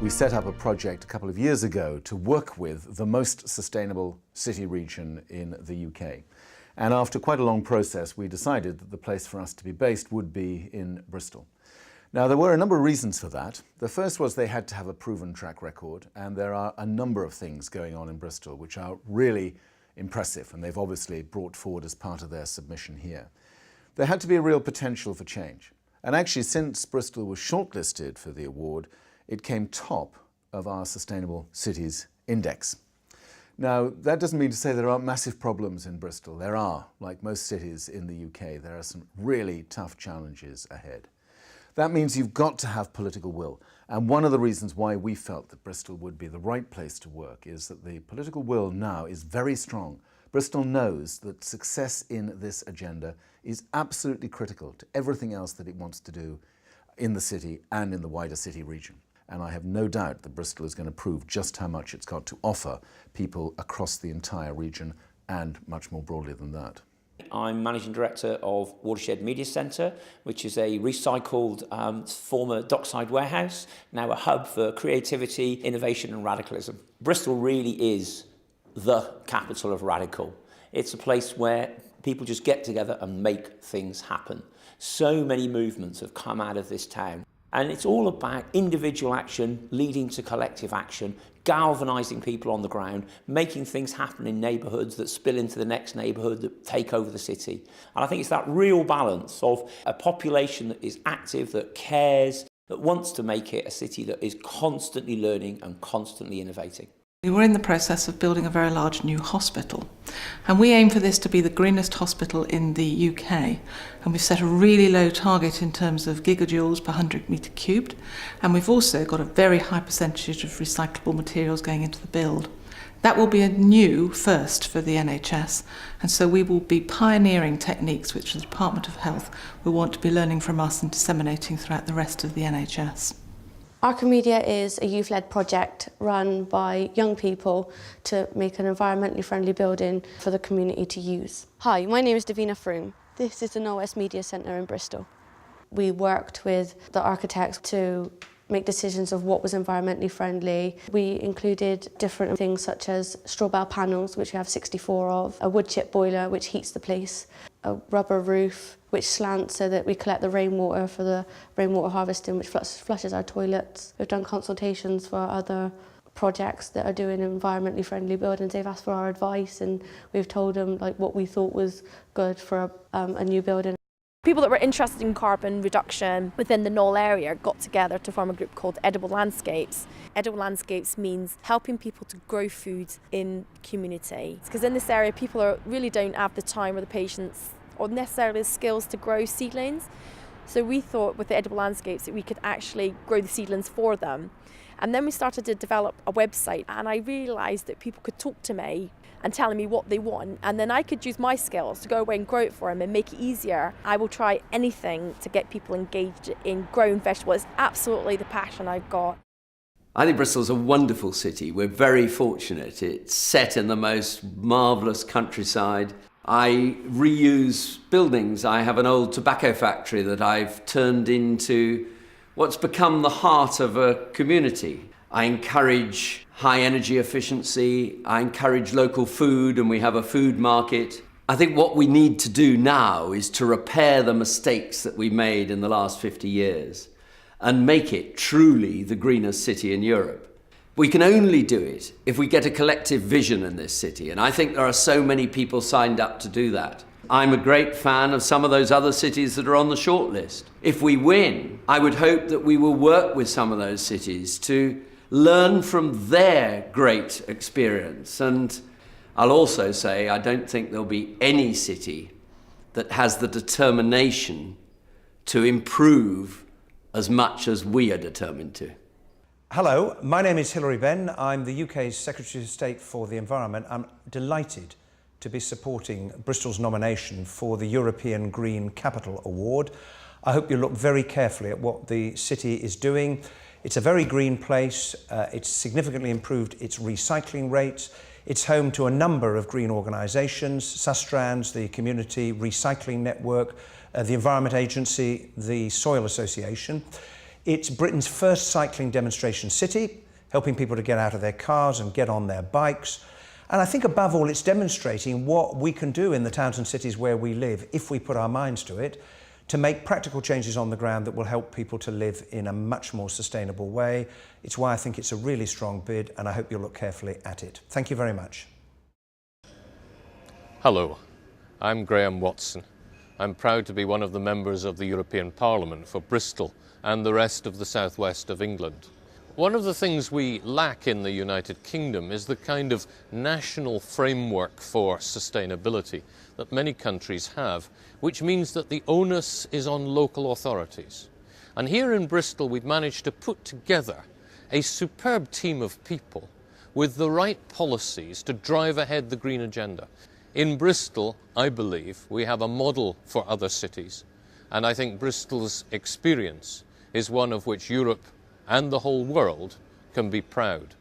We set up a project a couple of years ago to work with the most sustainable city region in the UK. And after quite a long process, we decided that the place for us to be based would be in Bristol. Now, there were a number of reasons for that. The first was they had to have a proven track record, and there are a number of things going on in Bristol which are really impressive, and they've obviously brought forward as part of their submission here. There had to be a real potential for change. And actually, since Bristol was shortlisted for the award, it came top of our Sustainable Cities Index. Now, that doesn't mean to say there aren't massive problems in Bristol. There are, like most cities in the UK, there are some really tough challenges ahead. That means you've got to have political will. And one of the reasons why we felt that Bristol would be the right place to work is that the political will now is very strong. Bristol knows that success in this agenda is absolutely critical to everything else that it wants to do in the city and in the wider city region. And I have no doubt that Bristol is going to prove just how much it's got to offer people across the entire region and much more broadly than that. I'm Managing Director of Watershed Media Centre, which is a recycled former dockside warehouse, now a hub for creativity, innovation and radicalism. Bristol really is the capital of radical. It's a place where people just get together and make things happen. So many movements have come out of this town. And it's all about individual action leading to collective action, galvanising people on the ground, making things happen in neighbourhoods that spill into the next neighbourhood, that take over the city. And I think it's that real balance of a population that is active, that cares, that wants to make it a city that is constantly learning and constantly innovating. We're in the process of building a very large new hospital, and we aim for this to be the greenest hospital in the UK, and we've set a really low target in terms of gigajoules per 100 metre cubed, and we've also got a very high percentage of recyclable materials going into the build. That will be a new first for the NHS, and so we will be pioneering techniques which the Department of Health will want to be learning from us and disseminating throughout the rest of the NHS. Archimedia is a youth-led project run by young people to make an environmentally friendly building for the community to use. Hi, my name is Davina Froome. This is the Norwest Media Centre in Bristol. We worked with the architects to make decisions of what was environmentally friendly. We included different things such as straw bale panels, which we have 64 of, a wood chip boiler which heats the place, a rubber roof which slants so that we collect the rainwater for the rainwater harvesting, which flushes our toilets. We've done consultations for other projects that are doing environmentally friendly buildings. They've asked for our advice and we've told them what we thought was good for a new building. People that were interested in carbon reduction within the Knoll area got together to form a group called Edible Landscapes. Edible Landscapes means helping people to grow food in community. Because in this area people really don't have the time or the patience or necessarily the skills to grow seedlings. So we thought with the Edible Landscapes that we could actually grow the seedlings for them. And then we started to develop a website, and I realised that people could talk to me and telling me what they want, and then I could use my skills to go away and grow it for them and make it easier. I will try anything to get people engaged in growing vegetables. It's absolutely the passion I've got. I think Bristol's a wonderful city. We're very fortunate. It's set in the most marvellous countryside. I reuse buildings. I have an old tobacco factory that I've turned into what's become the heart of a community. I encourage high energy efficiency, I encourage local food, and we have a food market. I think what we need to do now is to repair the mistakes that we made in the last 50 years and make it truly the greenest city in Europe. We can only do it if we get a collective vision in this city, and I think there are so many people signed up to do that. I'm a great fan of some of those other cities that are on the shortlist. If we win, I would hope that we will work with some of those cities to learn from their great experience. And I'll also say I don't think there'll be any city that has the determination to improve as much as we are determined to. Hello, my name is Hilary Benn. I'm the UK's Secretary of State for the Environment. I'm delighted to be supporting Bristol's nomination for the European Green Capital Award. I hope you look very carefully at what the city is doing. It's a very green place. It's significantly improved its recycling rates. It's home to a number of green organisations, Sustrans, the Community Recycling Network, the Environment Agency, the Soil Association. It's Britain's first cycling demonstration city, helping people to get out of their cars and get on their bikes. And I think above all, it's demonstrating what we can do in the towns and cities where we live, if we put our minds to it, to make practical changes on the ground that will help people to live in a much more sustainable way. It's why I think it's a really strong bid, and I hope you'll look carefully at it. Thank you very much. Hello, I'm Graham Watson. I'm proud to be one of the members of the European Parliament for Bristol and the rest of the southwest of England. One of the things we lack in the United Kingdom is the kind of national framework for sustainability that many countries have, which means that the onus is on local authorities. And here in Bristol, we've managed to put together a superb team of people with the right policies to drive ahead the green agenda. In Bristol, I believe, we have a model for other cities, and I think Bristol's experience is one of which Europe and the whole world can be proud.